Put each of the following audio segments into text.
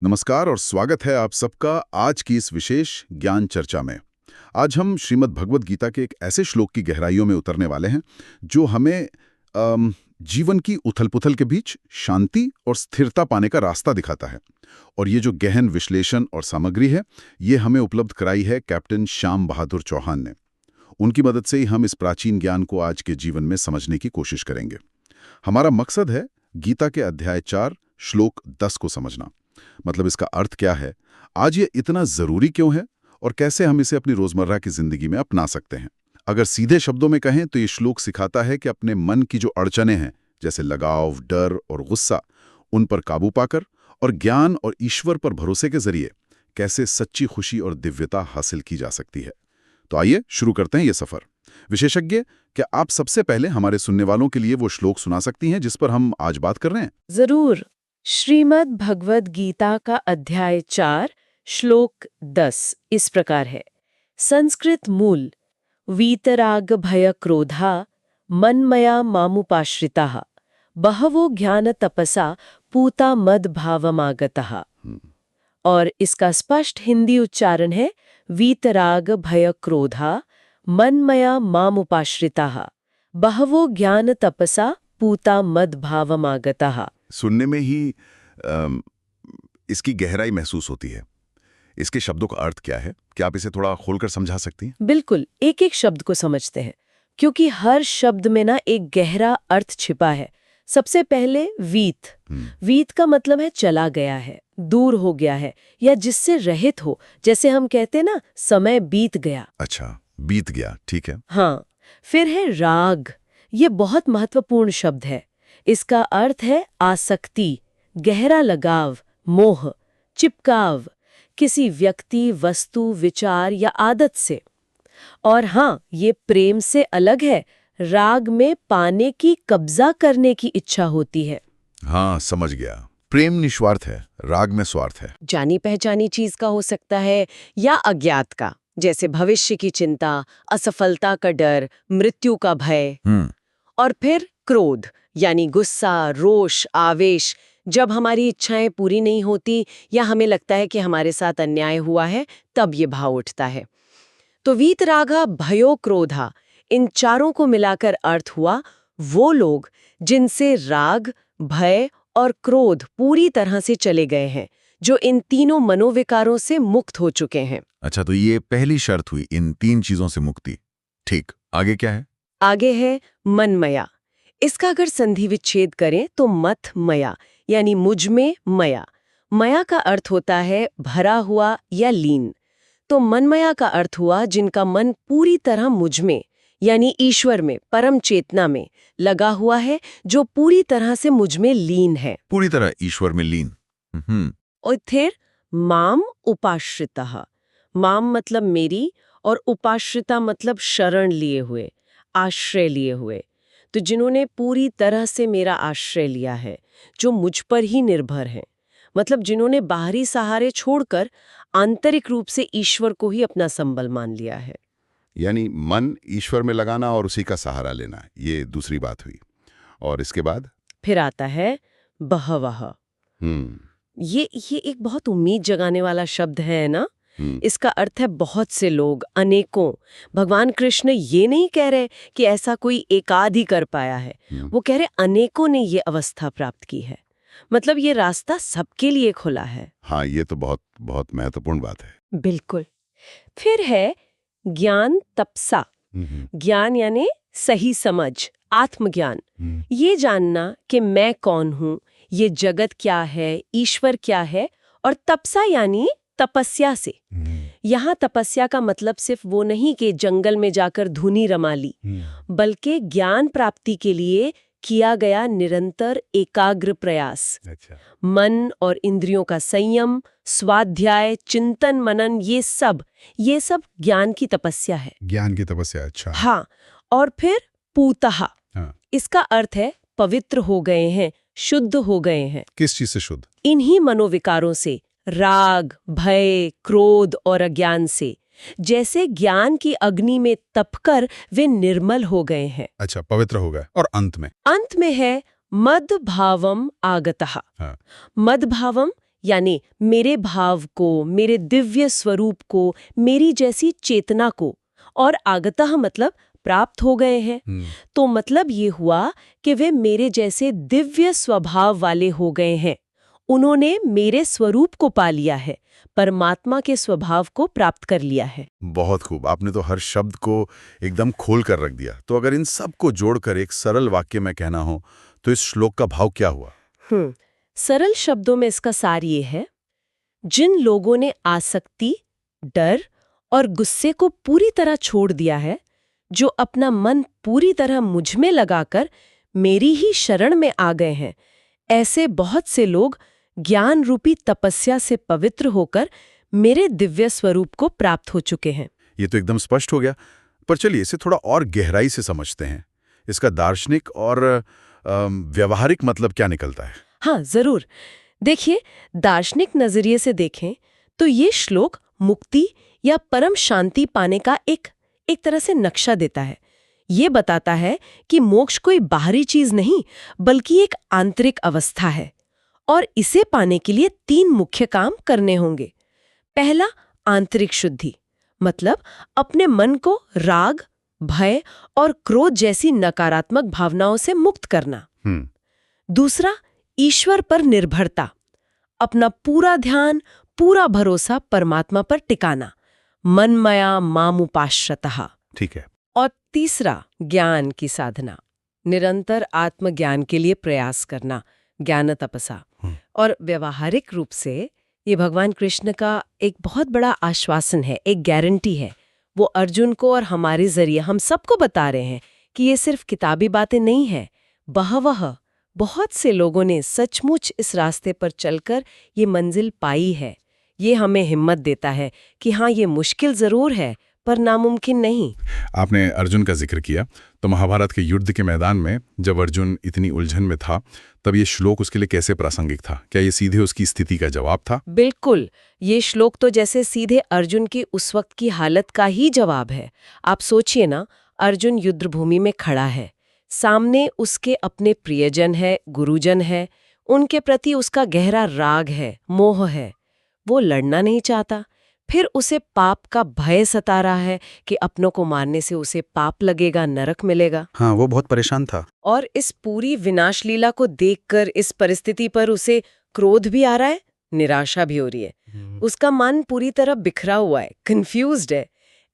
नमस्कार और स्वागत है आप सबका आज की इस विशेष ज्ञान चर्चा में। आज हम श्रीमद् भगवद गीता के एक ऐसे श्लोक की गहराइयों में उतरने वाले हैं जो हमें जीवन की उथल-पुथल के बीच शांति और स्थिरता पाने का रास्ता दिखाता है। और ये जो गहन विश्लेषण और सामग्री है, ये हमें उपलब्ध कराई है कैप्टन श्याम बहादुर चौहान ने। उनकी मदद से ही हम इस प्राचीन ज्ञान को आज के जीवन में समझने की कोशिश करेंगे। हमारा मकसद है गीता के अध्याय 4 श्लोक 10 को समझना। मतलब इसका अर्थ क्या है, आज ये इतना जरूरी क्यों है और कैसे हम इसे अपनी रोजमर्रा की जिंदगी में अपना सकते हैं। अगर सीधे शब्दों में कहें तो ये श्लोक सिखाता है कि अपने मन की जो अड़चनें हैं, जैसे लगाव, डर और गुस्सा, उन पर काबू पाकर और ज्ञान और ईश्वर पर भरोसे के जरिए कैसे सच्ची खुशी और दिव्यता हासिल की जा सकती है। तो आइए शुरू करते हैं ये सफर। विशेषज्ञ, क्या आप सबसे पहले हमारे सुनने वालों के लिए वो श्लोक सुना सकती हैं जिस पर हम आज बात कर रहे हैं? जरूर। श्रीमद् भगवद गीता का अध्याय 4 श्लोक 10 इस प्रकार है। संस्कृत मूल वीतराग भय क्रोधा मन्मया मामुपाश्रिताः बहवो ज्ञान तपसा पूता मद भावमागतः। और इसका स्पष्ट हिंदी उच्चारण है वीतराग भय क्रोधा मन्मया मामुपाश्रिताः बहवो ज्ञान तपसा पूता मद भावमागतः। सुनने में ही इसकी गहराई महसूस होती है। इसके शब्दों का अर्थ क्या है? क्या आप इसे थोड़ा खोलकर समझा सकती हैं? बिल्कुल, एक एक शब्द को समझते हैं, क्योंकि हर शब्द में ना एक गहरा अर्थ छिपा है। सबसे पहले वीत। वीत का मतलब है चला गया है, दूर हो गया है, या जिससे रहित हो। जैसे हम कहते ना, समय बीत गया। अच्छा, बीत गया, ठीक है। हाँ। फिर है राग। ये बहुत महत्वपूर्ण शब्द है। इसका अर्थ है आसक्ति, गहरा लगाव, मोह, चिपकाव किसी व्यक्ति, वस्तु, विचार या आदत से। और हाँ, ये प्रेम से अलग है। राग में पाने की, कब्जा करने की इच्छा होती है। हाँ, समझ गया। प्रेम निस्वार्थ है, राग में स्वार्थ है। जानी पहचानी चीज का हो सकता है या अज्ञात का, जैसे भविष्य की चिंता, असफलता का डर, मृत्यु का भय। और फिर क्रोध, यानी गुस्सा, रोष, आवेश, जब हमारी इच्छाएं पूरी नहीं होती या हमें लगता है कि हमारे साथ अन्याय हुआ है, तब ये भाव उठता है। तो वीतरागा भयो क्रोधा, इन चारों को मिलाकर अर्थ हुआ वो लोग जिनसे राग, भय और क्रोध पूरी तरह से चले गए हैं, जो इन तीनों मनोविकारों से मुक्त हो चुके हैं। अच्छा, तो ये पहली शर्त हुई, इन 3 चीजों से मुक्ति। ठीक, आगे क्या है? आगे है मनमया। इसका अगर संधि विच्छेद करें तो मत मया, यानी मुझ में मया। मया का अर्थ होता है भरा हुआ या लीन। तो मनमया का अर्थ हुआ जिनका मन पूरी तरह मुझ में, यानी ईश्वर में, परम चेतना में लगा हुआ है, जो पूरी तरह से मुझ में लीन है। पूरी तरह ईश्वर में लीन। और फिर माम उपाश्रितः। माम मतलब मेरी, और उपाश्रिता मतलब शरण लिए हुए, आश्रय लिए हुए। तो जिन्होंने पूरी तरह से मेरा आश्रय लिया है, जो मुझ पर ही निर्भर हैं। मतलब जिन्होंने बाहरी सहारे छोड़कर आंतरिक रूप से ईश्वर को ही अपना संबल मान लिया है। यानी मन ईश्वर में लगाना और उसी का सहारा लेना, ये दूसरी बात हुई। और इसके बाद फिर आता है बहवः। ये एक बहुत उम्मीद जगाने वाला शब्द है ना। इसका अर्थ है बहुत से लोग, अनेकों। भगवान कृष्ण ये नहीं कह रहे कि ऐसा कोई एकाध ही कर पाया है। वो कह रहे अनेकों ने ये अवस्था प्राप्त की है। मतलब ये रास्ता सबके लिए खुला है। हाँ, ये तो बहुत बहुत महत्वपूर्ण बात है। बिल्कुल। फिर है ज्ञान तपसा। ज्ञान यानी सही समझ, आत्मज्ञान। ये जानना कि मैं कौन हूँ, ये जगत क्या है, ईश्वर क्या है। और तपसा यानी तपस्या से। यहाँ तपस्या का मतलब सिर्फ वो नहीं कि जंगल में जाकर धुनी रमा ली, बल्कि ज्ञान प्राप्ति के लिए किया गया निरंतर एकाग्र प्रयास। अच्छा। मन और इंद्रियों का संयम, स्वाध्याय, चिंतन, मनन, ये सब ज्ञान की तपस्या है। ज्ञान की तपस्या, अच्छा। हाँ। और फिर पूतः। हाँ। इसका अर्थ है पवित्र हो गए हैं, शुद्ध हो गए हैं। किस चीज से शुद्ध? इन्हीं मनोविकारों से, राग, भय, क्रोध और अज्ञान से। जैसे ज्ञान की अग्नि में तपकर वे निर्मल हो गए हैं। अच्छा, पवित्र हो गए। और अंत में है मद भावम आगतः। हाँ। मद भावम यानी मेरे भाव को, मेरे दिव्य स्वरूप को, मेरी जैसी चेतना को, और आगतः मतलब प्राप्त हो गए हैं। तो मतलब ये हुआ कि वे मेरे जैसे दिव्य स्वभाव वाले हो गए हैं। उन्होंने मेरे स्वरूप को पा लिया है, परमात्मा के स्वभाव को प्राप्त कर लिया है। बहुत खूब, आपने तो हर शब्द को एकदम खोल कर रख दिया। तो अगर इन सब को जोड़कर एक सरल वाक्य में कहना हो तो इस श्लोक का भाव क्या हुआ? सरल शब्दों में इसका सार ये है, जिन लोगों ने आसक्ति, डर और गुस्से को पूरी तरह छोड़ दिया है, जो अपना मन पूरी तरह मुझ में लगाकर मेरी ही शरण में आ गए हैं, ऐसे बहुत से लोग ज्ञान रूपी तपस्या से पवित्र होकर मेरे दिव्य स्वरूप को प्राप्त हो चुके हैं। ये तो एकदम स्पष्ट हो गया, पर चलिए इसे थोड़ा और गहराई से समझते हैं। इसका दार्शनिक और व्यवहारिक मतलब क्या निकलता है? हाँ, जरूर। देखिए, दार्शनिक नजरिए से देखें तो ये श्लोक मुक्ति या परम शांति पाने का एक तरह से नक्शा देता है। ये बताता है कि मोक्ष कोई बाहरी चीज नहीं, बल्कि एक आंतरिक अवस्था है, और इसे पाने के लिए 3 मुख्य काम करने होंगे। पहला, आंतरिक शुद्धि, मतलब अपने मन को राग, भय और क्रोध जैसी नकारात्मक भावनाओं से मुक्त करना। दूसरा, ईश्वर पर निर्भरता, अपना पूरा ध्यान, पूरा भरोसा परमात्मा पर टिकाना, मनमया मामुपाश्रतः। ठीक है। और तीसरा, ज्ञान की साधना, निरंतर आत्मज्ञान के लिए प्रयास करना, ज्ञान तपसा। और व्यवहारिक रूप से ये भगवान कृष्ण का एक बहुत बड़ा आश्वासन है, एक गारंटी है। वो अर्जुन को और हमारे जरिए हम सबको बता रहे हैं कि ये सिर्फ किताबी बातें नहीं है। बहुत से लोगों ने सचमुच इस रास्ते पर चलकर ये मंजिल पाई है। ये हमें हिम्मत देता है कि हाँ, ये मुश्किल जरूर है, पर नामुमकिन नहीं। आपने अर्जुन का जिक्र किया, तो महाभारत के युद्ध के मैदान में जब अर्जुन इतनी उलझन में था, तब ये श्लोक उसके लिए कैसे प्रासंगिक था? क्या ये सीधे उसकी स्थिति का जवाब था? बिल्कुल, ये श्लोक तो जैसे सीधे अर्जुन की उस वक्त की हालत का ही जवाब है। आप सोचिए ना, अर्जुन युद्ध भूमि में खड़ा है, सामने उसके अपने प्रियजन है, गुरुजन है, उनके प्रति उसका गहरा राग है, मोह है। वो लड़ना नहीं चाहता, फिर उसे पाप का भय सता रहा है कि अपनों को मारने से उसे पाप लगेगा, नरक मिलेगा। हाँ, वो बहुत परेशान था। और इस पूरी विनाश लीला को देखकर इस परिस्थिति पर उसे क्रोध भी आ रहा है, निराशा भी हो रही है। उसका मन पूरी तरह बिखरा हुआ है, कंफ्यूज्ड है।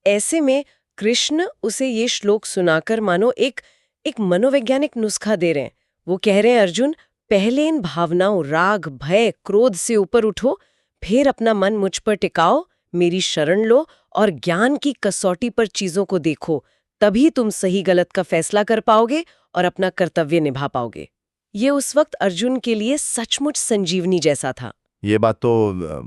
ऐसे में कृष्ण उसे ये श्लोक सुनाकर मानो एक मनोवैज्ञानिक नुस्खा दे रहे हैं। वो कह रहे हैं, अर्जुन, पहले इन भावनाओं राग, भय, क्रोध से ऊपर उठो, फिर अपना मन मुझ पर टिकाओ, मेरी शरण लो और ज्ञान की कसौटी पर चीजों को देखो। तभी तुम सही गलत का फैसला कर पाओगे और अपना कर्तव्य निभा पाओगे। ये उस वक्त अर्जुन के लिए सचमुच संजीवनी जैसा था। ये बात तो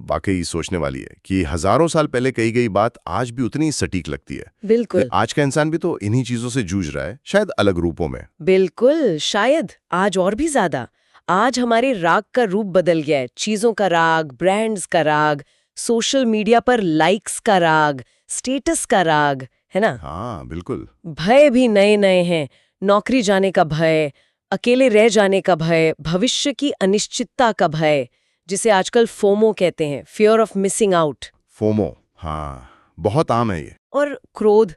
वाकई सोचने वाली है कि हजारों साल पहले कही गई बात आज भी उतनी सटीक लगती है। बिल्कुल। आज का इंसान भी तो इन्हीं चीजों से जूझ रहा है, शायद अलग रूपों में। बिल्कुल, शायद आज और भी ज्यादा। आज हमारे राग का रूप बदल गया है। चीजों का राग, ब्रांड्स का राग, सोशल मीडिया पर लाइक्स का राग, स्टेटस का राग, है ना? हाँ, बिल्कुल। भय भी नए नए हैं। नौकरी जाने का भय, अकेले रह जाने का भय, भविष्य की अनिश्चितता का भय, जिसे आजकल फोमो कहते हैं, fear of missing out. FOMO, हाँ, बहुत आम है ये। और क्रोध,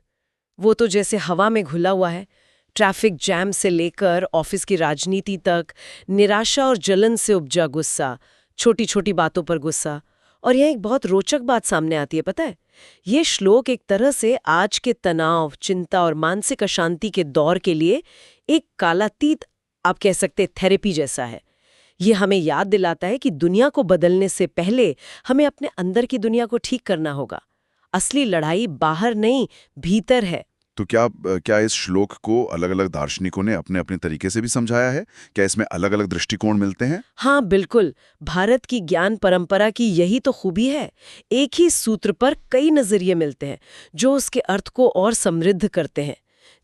वो तो जैसे हवा में घुला हुआ है। ट्रैफिक जैम से लेकर ऑफिस की राजनीति तक, निराशा और जलन से उपजा गुस्सा, छोटी छोटी बातों पर गुस्सा। और यह एक बहुत रोचक बात सामने आती है, पता है? ये श्लोक एक तरह से आज के तनाव, चिंता और मानसिक अशांति के दौर के लिए एक कालातीत, आप कह सकते, थेरेपी जैसा है। ये हमें याद दिलाता है कि दुनिया को बदलने से पहले हमें अपने अंदर की दुनिया को ठीक करना होगा। असली लड़ाई बाहर नहीं, भीतर है। तो क्या इस श्लोक को अलग अलग दार्शनिकों ने अपने अपने तरीके से भी समझाया है? क्या इसमें अलग अलग दृष्टिकोण मिलते हैं? हाँ, बिल्कुल। भारत की ज्ञान परंपरा की यही तो खूबी है। एक ही सूत्र पर कई नजरिए मिलते हैं जो उसके अर्थ को और समृद्ध करते हैं।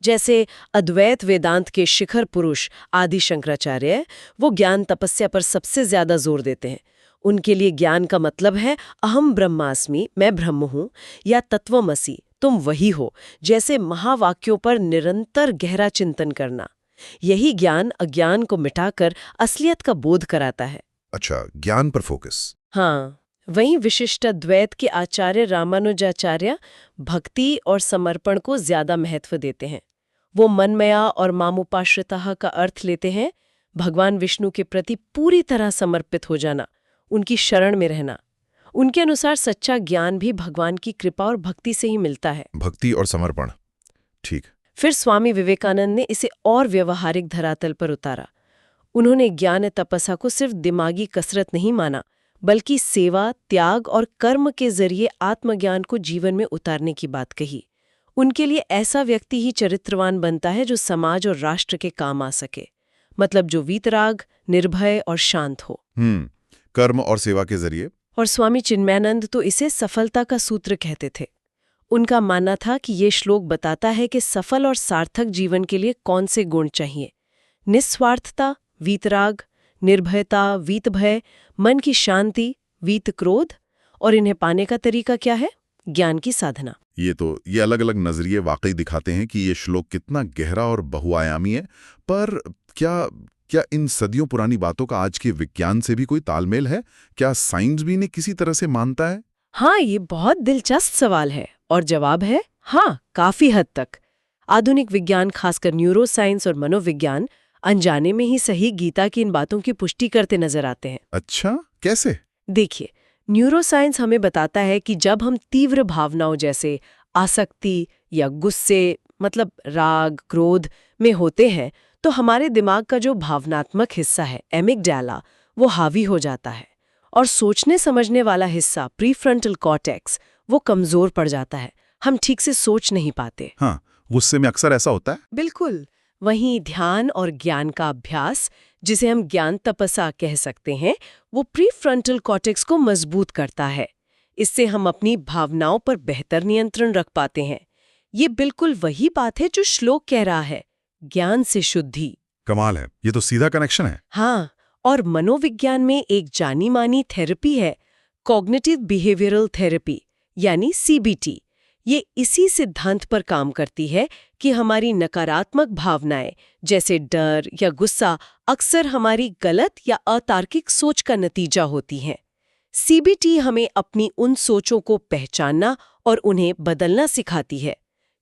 जैसे अद्वैत वेदांत के शिखर पुरुष आदि शंकराचार्य, वो ज्ञान तपस्या पर सबसे ज्यादा जोर देते हैं। उनके लिए ज्ञान का मतलब है अहम ब्रह्मास्मि, मैं ब्रह्म हूं, या तत्वमसि, तुम वही हो, जैसे महावाक्यों पर निरंतर गहरा चिंतन करना। यही ज्ञान अज्ञान को मिटाकर असलियत का बोध कराता है। अच्छा, ज्ञान पर फोकस। हाँ, वहीं विशिष्टाद्वैत के आचार्य रामानुजाचार्य भक्ति और समर्पण को ज्यादा महत्व देते हैं। वो मनमया और मामुपाश्रितः का अर्थ लेते हैं भगवान विष्णु के प्रति पूरी तरह समर्पित हो जाना, उनकी शरण में रहना। उनके अनुसार सच्चा ज्ञान भी भगवान की कृपा और भक्ति से ही मिलता है। भक्ति और समर्पण, ठीक। फिर स्वामी विवेकानंद ने इसे और व्यवहारिक धरातल पर उतारा। उन्होंने ज्ञान तपस्या को सिर्फ दिमागी कसरत नहीं माना, बल्कि सेवा, त्याग और कर्म के जरिए आत्मज्ञान को जीवन में उतारने की बात कही। उनके लिए ऐसा व्यक्ति ही चरित्रवान बनता है जो समाज और राष्ट्र के काम आ सके, मतलब जो वीतराग, निर्भय और शांत हो। कर्म और सेवा के जरिए। और स्वामी चिन्मयानंद तो इसे सफलता का सूत्र कहते थे। उनका मानना था कि ये श्लोक बताता है कि सफल और सार्थक जीवन के लिए कौन से गुण चाहिए। निस्वार्थता, वीतराग, निर्भयता, वीतभय, मन की शांति, वीत क्रोध, और इन्हें पाने का तरीका क्या है? ज्ञान की साधना। ये अलग अलग नजरिए वाकई दिखाते हैं कि ये श्लोक कितना गहरा और बहुआयामी है। पर क्या इन सदियों पुरानी बातों का आज के विज्ञान से भी कोई तालमेल है? क्या साइंस भी इन्हें किसी तरह से मानता है? हाँ, ये बहुत दिलचस्प सवाल है और जवाब है हाँ, काफी हद तक। आधुनिक विज्ञान, खासकर न्यूरोसाइंस और मनोविज्ञान, अनजाने में ही सही गीता की इन बातों की पुष्टि करते नजर आते हैं। अच्छा, कैसे? देखिए, न्यूरोसाइंस हमें बताता है कि जब हम तीव्र भावनाओं जैसे आसक्ति या गुस्से, मतलब राग, क्रोध में होते हैं, तो हमारे दिमाग का जो भावनात्मक हिस्सा है, एमिगडाला, वो हावी हो जाता है और सोचने समझने वाला हिस्सा, प्रीफ्रंटल कॉर्टेक्स, वो कमजोर पड़ जाता है। हम ठीक से सोच नहीं पाते। हाँ, गुस्से में अक्सर ऐसा होता है। बिल्कुल। वहीं ध्यान और ज्ञान का अभ्यास, जिसे हम ज्ञान तपस्या कह सकते हैं, वो प्रीफ्रंटल कॉर्टेक्स को मजबूत करता है। इससे हम अपनी भावनाओं पर बेहतर नियंत्रण रख पाते हैं। ये बिल्कुल वही बात है जो श्लोक कह रहा है, ज्ञान से शुद्धि। कमाल है, ये तो सीधा कनेक्शन है। हाँ, और मनोविज्ञान में एक जानी मानी थेरेपी है, कॉग्निटिव बिहेवियरल थेरेपी, यानी सीबीटी। ये इसी सिद्धांत पर काम करती है कि हमारी नकारात्मक भावनाएं, जैसे डर या गुस्सा, अक्सर हमारी गलत या अतार्किक सोच का नतीजा होती हैं। सीबीटी हमें अपनी उन सोचों को पहचानना और उन्हें बदलना सिखाती है।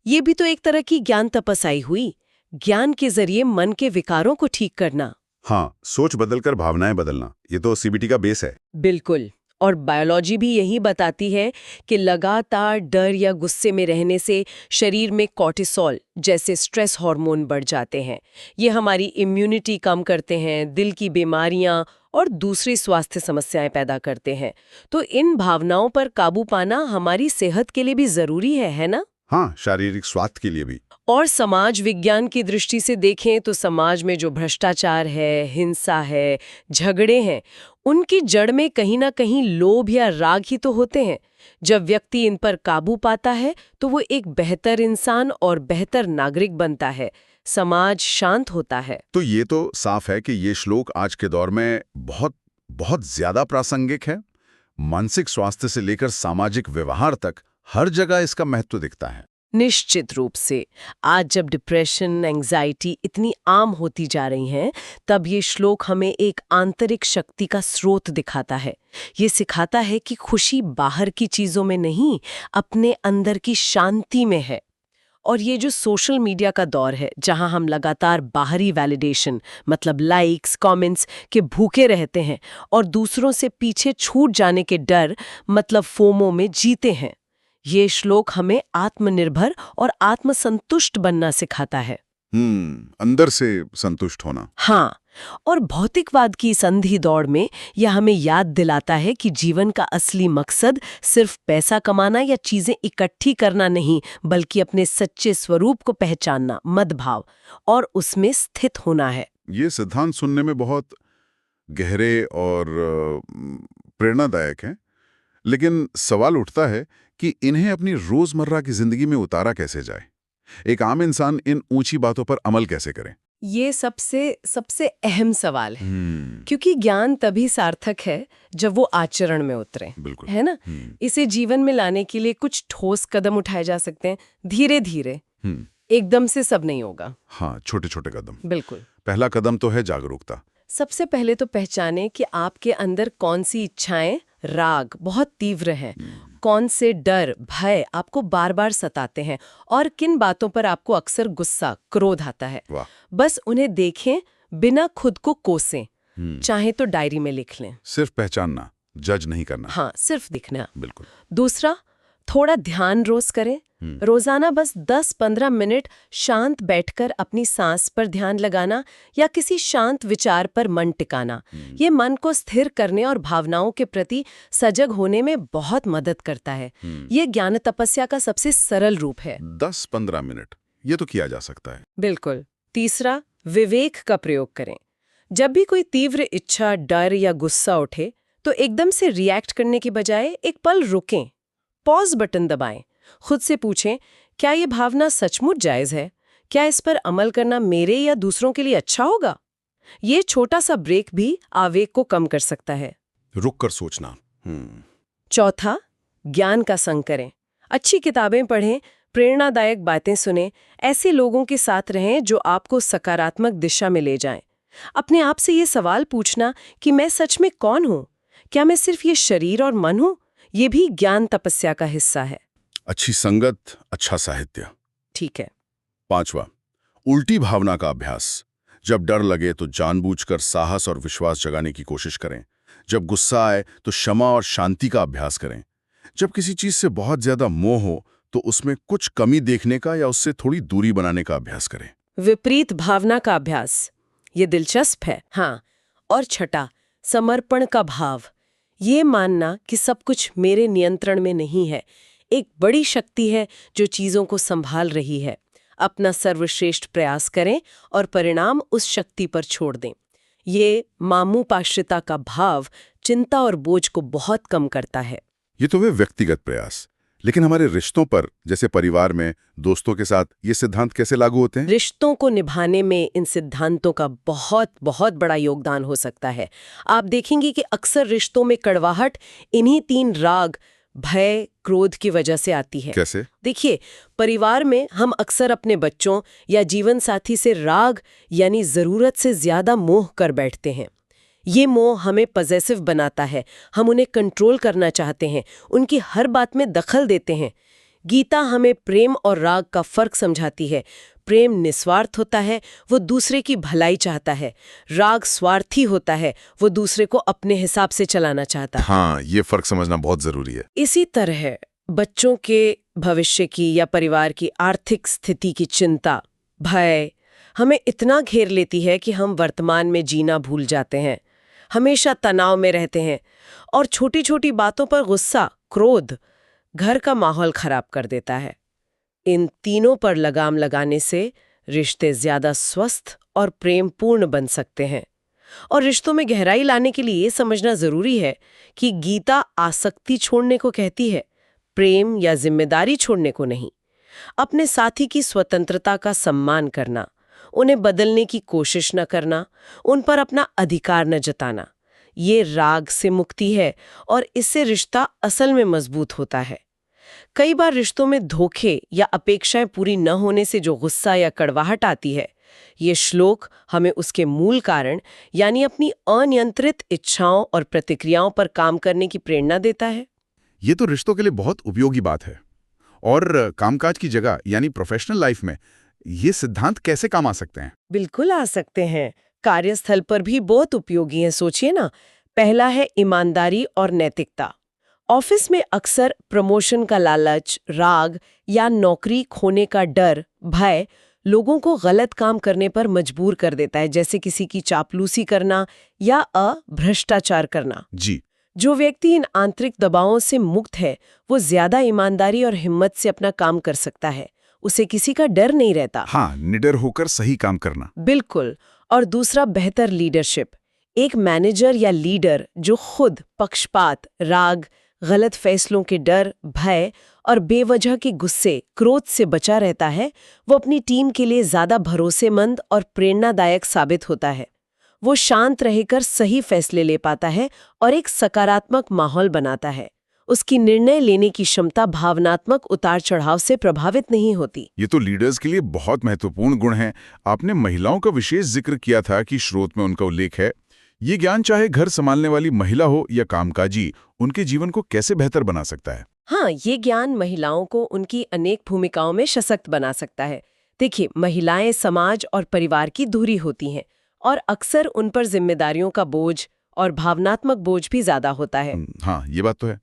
ये भी तो एक तरह की ज्ञान तपस्या हुई, ज्ञान के जरिए मन के विकारों को ठीक करना। हाँ, सोच बदलकर भावनाएं बदलना, ये तो सीबीटी का बेस है। बिल्कुल। और बायोलॉजी भी यही बताती है कि लगातार डर या गुस्से में रहने से शरीर में कॉर्टिसोल जैसे स्ट्रेस हार्मोन बढ़ जाते हैं। ये हमारी इम्यूनिटी कम करते हैं, दिल की बीमारियां और दूसरी स्वास्थ्य समस्याएं पैदा करते हैं। तो इन भावनाओं पर काबू पाना हमारी सेहत के लिए भी जरूरी है ना? हाँ, शारीरिक स्वास्थ्य के लिए भी। और समाज विज्ञान की दृष्टि से देखें तो समाज में जो भ्रष्टाचार है, हिंसा है, झगड़े हैं, उनकी जड़ में कहीं ना कहीं लोभ या राग ही तो होते हैं। जब व्यक्ति इन पर काबू पाता है तो वो एक बेहतर इंसान और बेहतर नागरिक बनता है, समाज शांत होता है। तो ये तो साफ है कि ये श्लोक आज के दौर में बहुत बहुत ज्यादा प्रासंगिक है। मानसिक स्वास्थ्य से लेकर सामाजिक व्यवहार तक हर जगह इसका महत्व दिखता है। निश्चित रूप से। आज जब डिप्रेशन, एंजाइटी इतनी आम होती जा रही हैं, तब ये श्लोक हमें एक आंतरिक शक्ति का स्रोत दिखाता है। ये सिखाता है कि खुशी बाहर की चीजों में नहीं, अपने अंदर की शांति में है। और ये जो सोशल मीडिया का दौर है, जहां हम लगातार बाहरी वैलिडेशन, मतलब लाइक्स, कमेंट्स के भूखे रहते हैं और दूसरों से पीछे छूट जाने के डर, मतलब फोमो में जीते हैं, ये श्लोक हमें आत्मनिर्भर और आत्मसंतुष्ट बनना सिखाता है। अंदर से संतुष्ट होना। हाँ, और भौतिकवाद की संधि दौड़ में यह हमें याद दिलाता है कि जीवन का असली मकसद सिर्फ पैसा कमाना या चीजें इकट्ठी करना नहीं, बल्कि अपने सच्चे स्वरूप को पहचानना, मदभाव, और उसमें स्थित होना है। ये सिद्धांत सुनने में बहुत गहरे और प्रेरणादायक हैं, लेकिन सवाल उठता है कि इन्हें अपनी रोजमर्रा की जिंदगी में उतारा कैसे जाए। एक आम इंसान इन ऊंची बातों पर अमल कैसे करे? ये सबसे अहम सवाल है, क्योंकि ज्ञान तभी सार्थक है जब वो आचरण में उतरे। बिल्कुल, है ना? इसे जीवन में लाने के लिए कुछ ठोस कदम उठाए जा सकते हैं, धीरे धीरे, एकदम से सब नहीं होगा। हाँ, छोटे छोटे कदम। बिल्कुल। पहला कदम तो है जागरूकता। सबसे पहले तो पहचाने कि आपके अंदर कौन सी इच्छाएं, राग बहुत तीव्र हैं, कौन से डर भय आपको बार बार सताते हैं और किन बातों पर आपको अक्सर गुस्सा क्रोध आता है। वाह। बस उन्हें देखें, बिना खुद को कोसें, चाहे तो डायरी में लिख लें। सिर्फ पहचानना, जज नहीं करना। हाँ, सिर्फ दिखना। बिल्कुल। दूसरा, थोड़ा ध्यान रोज करें। रोजाना बस 10-15 मिनट शांत बैठकर अपनी सांस पर ध्यान लगाना या किसी शांत विचार पर मन टिकाना, ये मन को स्थिर करने और भावनाओं के प्रति सजग होने में बहुत मदद करता है। ये ज्ञान तपस्या का सबसे सरल रूप है। 10-15 मिनट, ये तो किया जा सकता है। बिल्कुल। तीसरा, विवेक का प्रयोग करें। जब भी कोई तीव्र इच्छा, डर या गुस्सा उठे तो एकदम से रिएक्ट करने के बजाय एक पल रुकें, पॉज बटन दबाएं, खुद से पूछें, क्या ये भावना सचमुच जायज है? क्या इस पर अमल करना मेरे या दूसरों के लिए अच्छा होगा? ये छोटा सा ब्रेक भी आवेग को कम कर सकता है। रुक कर सोचना। चौथा, ज्ञान का संग करें। अच्छी किताबें पढ़ें, प्रेरणादायक बातें सुनें, ऐसे लोगों के साथ रहें जो आपको सकारात्मक दिशा में ले जाएं। अपने आप से ये सवाल पूछना कि मैं सच में कौन हूँ? क्या मैं सिर्फ ये शरीर और मन हूँ? ये भी ज्ञान तपस्या का हिस्सा है। अच्छी संगत, अच्छा साहित्य। ठीक है। 5वां, उल्टी भावना का अभ्यास। जब डर लगे तो जानबूझकर साहस और विश्वास जगाने की कोशिश करें। जब गुस्सा आए तो क्षमा और शांति का अभ्यास करें। जब किसी चीज से बहुत ज्यादा मोह हो तो उसमें कुछ कमी देखने का या उससे थोड़ी दूरी बनाने का अभ्यास करें। विपरीत भावना का अभ्यास, ये दिलचस्प है। हाँ, और छठा, समर्पण का भाव। ये मानना कि सब कुछ मेरे नियंत्रण में नहीं है, एक बड़ी शक्ति है जो चीजों को संभाल रही है। अपना सर्वश्रेष्ठ प्रयास करें और परिणाम उस शक्ति पर छोड़ दें। ये मामूपाश्रिता का भाव चिंता और बोझ को बहुत कम करता है। ये तो वे व्यक्तिगत प्रयास, लेकिन हमारे रिश्तों पर, जैसे परिवार में, दोस्तों के साथ, ये सिद्धांत कैसे लागू होते हैं? रिश्तों को निभाने में इन सिद्धांतों का बहुत बहुत बड़ा योगदान हो सकता है। आप देखेंगे कि अक्सर रिश्तों में कड़वाहट इन्हीं 3 राग, भय, क्रोध की वजह से आती है। कैसे? देखिए, परिवार में हम अक्सर अपने बच्चों या जीवन साथी से राग यानी जरूरत से ज्यादा मोह कर बैठते हैं। ये मोह हमें पॉसेसिव बनाता है, हम उन्हें कंट्रोल करना चाहते हैं, उनकी हर बात में दखल देते हैं। गीता हमें प्रेम और राग का फर्क समझाती है। प्रेम निस्वार्थ होता है, वो दूसरे की भलाई चाहता है। राग स्वार्थी होता है, वो दूसरे को अपने हिसाब से चलाना चाहता है। हाँ, ये फर्क समझना बहुत जरूरी है। इसी तरह बच्चों के भविष्य की या परिवार की आर्थिक स्थिति की चिंता, भय हमें इतना घेर लेती है कि हम वर्तमान में जीना भूल जाते हैं, हमेशा तनाव में रहते हैं और छोटी छोटी बातों पर गुस्सा, क्रोध घर का माहौल खराब कर देता है। इन तीनों पर लगाम लगाने से रिश्ते ज्यादा स्वस्थ और प्रेमपूर्ण बन सकते हैं। और रिश्तों में गहराई लाने के लिए ये समझना जरूरी है कि गीता आसक्ति छोड़ने को कहती है, प्रेम या जिम्मेदारी छोड़ने को नहीं। अपने साथी की स्वतंत्रता का सम्मान करना, उन्हें बदलने की कोशिश न करना, उन पर अपना अधिकार न जताना, ये राग से मुक्ति है और इससे रिश्ता असल में मजबूत होता है। कई बार रिश्तों में धोखे या अपेक्षाएं पूरी न होने से जो गुस्सा या कड़वाहट आती है, ये श्लोक हमें उसके मूल कारण यानी अपनी अनियंत्रित इच्छाओं और प्रतिक्रियाओं पर काम करने की प्रेरणा देता है। ये तो रिश्तों के लिए बहुत उपयोगी बात है। और कामकाज की जगह यानी प्रोफेशनल लाइफ में ये सिद्धांत कैसे काम आ सकते हैं? बिल्कुल आ सकते हैं। कार्यस्थल पर भी बहुत उपयोगी है। सोचिए ना, पहला है ईमानदारी और नैतिकता। ऑफिस में अक्सर प्रमोशन का लालच, राग या नौकरी खोने का डर, भय लोगों को गलत काम करने पर मजबूर कर देता है, जैसे किसी की चापलूसी करना या भ्रष्टाचार करना। जी। जो व्यक्ति इन आंतरिक दबावों से मुक्त है, वो ज्यादा ईमानदारी और हिम्मत से अपना काम कर सकता है। उसे किसी का डर नहीं रहता। हाँ, निडर होकर सही काम करना। बिल्कुल। और दूसरा, बेहतर लीडरशिप। एक मैनेजर या लीडर जो खुद पक्षपात, राग, गलत फैसलों के डर, भय और बेवजह के गुस्से, क्रोध से बचा रहता है, वो अपनी टीम के लिए ज्यादा भरोसेमंद और प्रेरणादायक साबित होता है। वो शांत रहकर सही फैसले ले पाता है और एक सकारात्मक माहौल बनाता है। उसकी निर्णय लेने की क्षमता भावनात्मक उतार चढ़ाव से प्रभावित नहीं होती। ये तो लीडर्स के लिए बहुत महत्वपूर्ण गुण है। आपने महिलाओं का विशेष जिक्र किया था कि स्रोत में उनका उल्लेख है। ये ज्ञान चाहे घर संभालने वाली महिला हो या कामकाजी, उनके जीवन को कैसे बेहतर बना सकता है? हाँ, ये ज्ञान महिलाओं को उनकी अनेक भूमिकाओं में सशक्त बना सकता है। देखिए, महिलाएं समाज और परिवार की धुरी होती हैं और अक्सर उन पर जिम्मेदारियों का बोझ और भावनात्मक बोझ भी ज्यादा होता है। हाँ, ये बात तो है।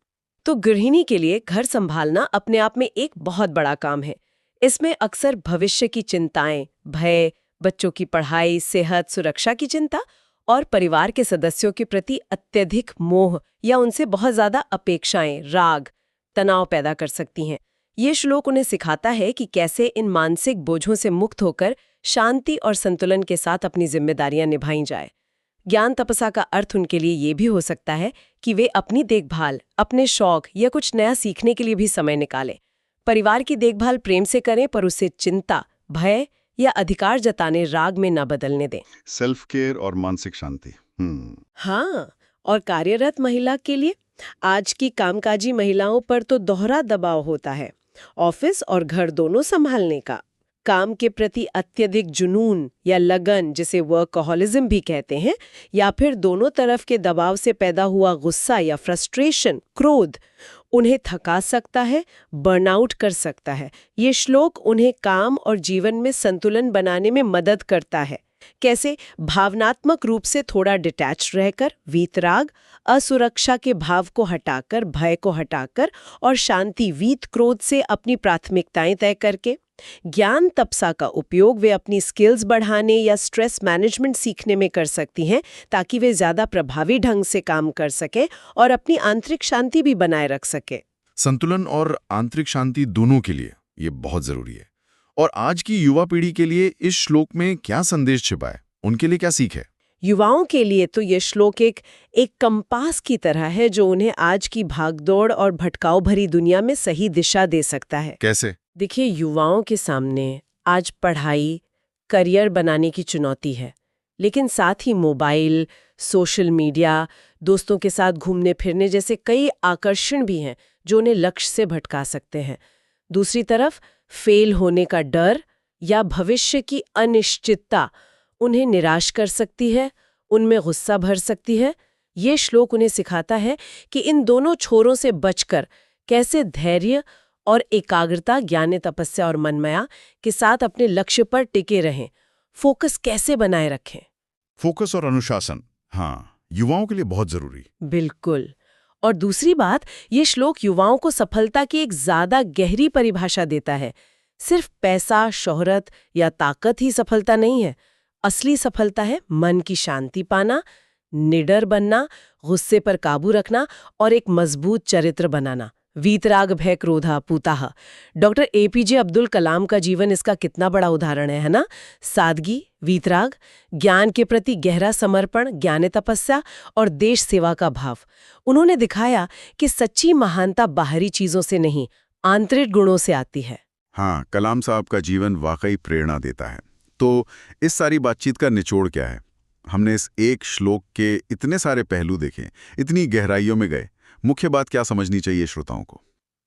तो गृहिणी के लिए घर संभालना अपने आप में एक बहुत बड़ा काम है। इसमें अक्सर भविष्य की चिंताएं, भय, बच्चों की पढ़ाई, सेहत, सुरक्षा की चिंता और परिवार के सदस्यों के प्रति अत्यधिक मोह या उनसे बहुत ज्यादा अपेक्षाएं, राग, तनाव पैदा कर सकती हैं। ये श्लोक उन्हें सिखाता है कि कैसे इन मानसिक बोझों से मुक्त होकर शांति और संतुलन के साथ अपनी जिम्मेदारियां निभाई जाए। ज्ञान तपस्या का अर्थ उनके लिए ये भी हो सकता है कि वे अपनी देखभाल, अपने शौक या कुछ नया सीखने के लिए भी समय निकालें। परिवार की देखभाल प्रेम से करें, पर उसे चिंता, भय या अधिकार जताने राग में न बदलने दें। सेल्फ केयर और मानसिक शांति। हाँ, और कार्यरत महिला के लिए आज की कामकाजी महिलाओं पर तो दोहरा दबाव होता है, ऑफिस और घर दोनों संभालने का। काम के प्रति अत्यधिक जुनून या लगन, जिसे वर्कहोलिज्म भी कहते हैं, या फिर दोनों तरफ के दबाव से पैदा हुआ गुस्सा या फ्रस्ट्रेशन, क्रोध, उन्हें थका सकता है, बर्नआउट कर सकता है। ये श्लोक उन्हें काम और जीवन में संतुलन बनाने में मदद करता है। कैसे? भावनात्मक रूप से थोड़ा डिटैच रहकर, वीतराग, असुरक्षा के भाव को हटाकर, भय को हटाकर और शांति, वीत क्रोध से अपनी प्राथमिकताएं तय करके। ज्ञान तपसा का उपयोग वे अपनी स्किल्स बढ़ाने या स्ट्रेस मैनेजमेंट सीखने में कर सकती हैं, ताकि वे ज्यादा प्रभावी ढंग से काम कर सकें और अपनी आंतरिक शांति भी बनाए रख सके। संतुलन और आंतरिक शांति दोनों के लिए ये बहुत जरूरी है। और आज की युवा पीढ़ी के लिए इस श्लोक में क्या संदेश छिपा है? उनके लिए क्या सीख है? युवाओं के लिए तो ये श्लोक एक कंपास की तरह है, जो उन्हें आज की भागदौड़ और भटकाव भरी दुनिया में सही दिशा दे सकता है। कैसे? देखिए, युवाओं के सामने आज पढ़ाई, करियर बनाने की चुनौती है, लेकिन साथ ही मोबाइल, सोशल मीडिया, दोस्तों के साथ घूमने फिरने जैसे कई आकर्षण भी हैं जो उन्हें लक्ष्य से भटका सकते हैं। दूसरी तरफ फेल होने का डर या भविष्य की अनिश्चितता उन्हें निराश कर सकती है, उनमें गुस्सा भर सकती है। ये श्लोक उन्हें सिखाता है कि इन दोनों छोरों से बचकर कैसे धैर्य और एकाग्रता, ज्ञान तपस्या और मनमया के साथ अपने लक्ष्य पर टिके रहें, फोकस कैसे बनाए रखें। फोकस और अनुशासन, हाँ, युवाओं के लिए बहुत जरूरी। बिल्कुल। और दूसरी बात, ये श्लोक युवाओं को सफलता की एक ज्यादा गहरी परिभाषा देता है। सिर्फ पैसा, शोहरत या ताकत ही सफलता नहीं है। असली सफलता है मन की शांति पाना, निडर बनना, गुस्से पर काबू रखना और एक मजबूत चरित्र बनाना। वीतराग भय क्रोधा पूताः। डॉक्टर APJ अब्दुल कलाम का जीवन इसका कितना बड़ा उदाहरण है ना? सादगी, वीतराग, ज्ञान के प्रति गहरा समर्पण, ज्ञान तपस्या और देश सेवा का भाव। उन्होंने दिखाया कि सच्ची महानता बाहरी चीजों से नहीं, आंतरिक गुणों से आती है। हाँ, कलाम साहब का जीवन वाकई प्रेरणा देता है। तो इस सारी बातचीत का निचोड़ क्या है? हमने इस एक श्लोक के इतने सारे पहलू देखे, इतनी गहराइयों में गए। मुख्य बात क्या समझनी चाहिए श्रोताओं को?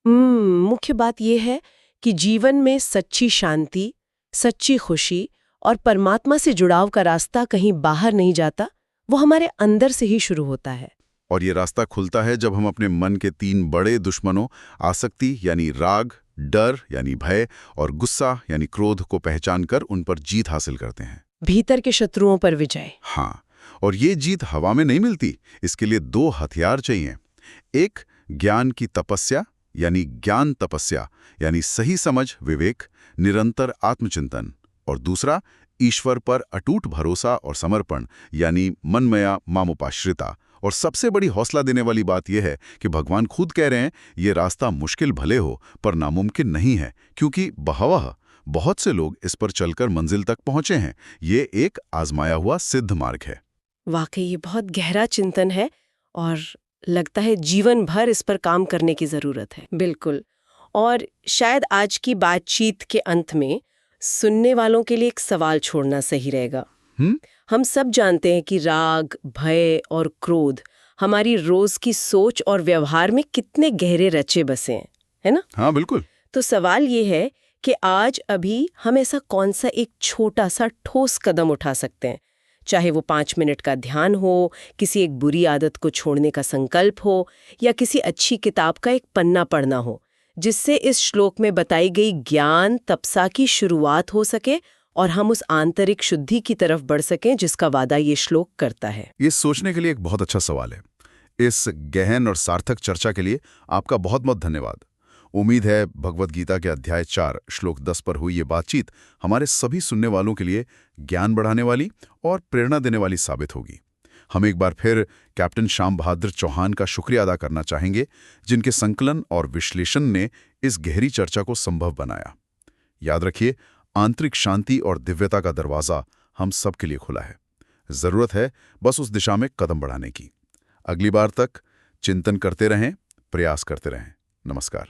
मुख्य बात यह है कि जीवन में सच्ची शांति, सच्ची खुशी और परमात्मा से जुड़ाव का रास्ता कहीं बाहर नहीं जाता, वो हमारे अंदर से ही शुरू होता है। और ये रास्ता खुलता है जब हम अपने मन के 3 बड़े दुश्मनों, आसक्ति यानी राग, डर यानी भय और गुस्सा यानी क्रोध को पहचानकर उन पर जीत हासिल करते हैं। भीतर के शत्रुओं पर विजय। हाँ, और ये जीत हवा में नहीं मिलती। इसके लिए 2 हथियार चाहिए। एक, ज्ञान की तपस्या यानी ज्ञान तपस्या यानी सही समझ, विवेक, निरंतर आत्मचिंतन। और दूसरा, ईश्वर पर अटूट भरोसा और समर्पण यानी मनमया मामुपाश्रिता। और सबसे बड़ी हौसला देने वाली बात यह है कि भगवान खुद कह रहे हैं, ये रास्ता मुश्किल भले हो पर नामुमकिन नहीं है, क्योंकि बहवह बहुत से लोग इस पर चलकर मंजिल तक पहुंचे हैं। ये एक आजमाया हुआ सिद्ध मार्ग है। वाकई ये बहुत गहरा चिंतन है और लगता है जीवन भर इस पर काम करने की जरूरत है। बिल्कुल। और शायद आज की बातचीत के अंत में सुनने वालों के लिए एक सवाल छोड़ना सही रहेगा। हम सब जानते हैं कि राग, भय और क्रोध हमारी रोज की सोच और व्यवहार में कितने गहरे रचे बसे हैं, है ना? हाँ, बिल्कुल। तो सवाल ये है कि आज अभी हम ऐसा कौन सा एक छोटा सा ठोस कदम उठा सकते हैं चाहे वो 5 मिनट का ध्यान हो, किसी एक बुरी आदत को छोड़ने का संकल्प हो, या किसी अच्छी किताब का एक पन्ना पढ़ना हो, जिससे इस श्लोक में बताई गई ज्ञान तपसा की शुरुआत हो सके और हम उस आंतरिक शुद्धि की तरफ बढ़ सकें जिसका वादा ये श्लोक करता है। ये सोचने के लिए एक बहुत अच्छा सवाल है। इस गहन और सार्थक चर्चा के लिए आपका बहुत बहुत धन्यवाद। उम्मीद है भगवद गीता के अध्याय 4 श्लोक 10 पर हुई ये बातचीत हमारे सभी सुनने वालों के लिए ज्ञान बढ़ाने वाली और प्रेरणा देने वाली साबित होगी। हम एक बार फिर कैप्टन श्याम बहादुर चौहान का शुक्रिया अदा करना चाहेंगे, जिनके संकलन और विश्लेषण ने इस गहरी चर्चा को संभव बनाया। याद रखिए, आंतरिक शांति और दिव्यता का दरवाजा हम सब के लिए खुला है। जरूरत है बस उस दिशा में कदम बढ़ाने की। अगली बार तक चिंतन करते रहें, प्रयास करते रहें। नमस्कार।